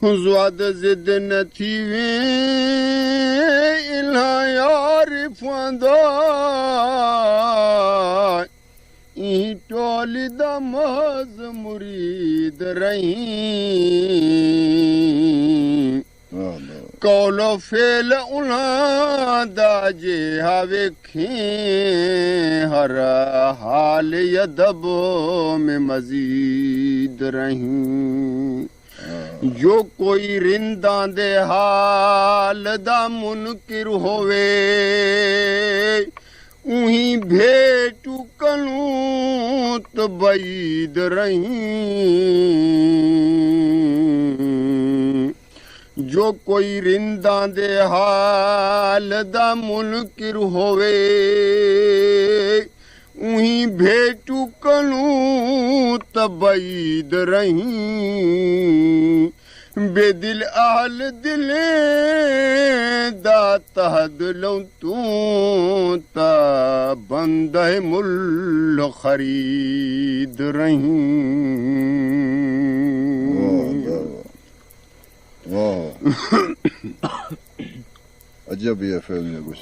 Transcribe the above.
ज़्वाद ज़िद न थी वे इल्हा यार फंदा ई टोली दा महज मुरीद रही कौलो फेल उन्हां दा जिहा वेखी हर हाल यदब में मजीद रही जो कोई रिंदा दे हाल दा मुनकिर होवे उही भेटू कलूं तो बईद रही जो कोई रिंदा दे हाल दा मुनकिर होवे उही भेटू कलूं तो बईद रही बेदिल आहल दिले दा तहद लूं तू ता बंदे मुल खरीद रही वाह अजब ये फिल्म है कुछ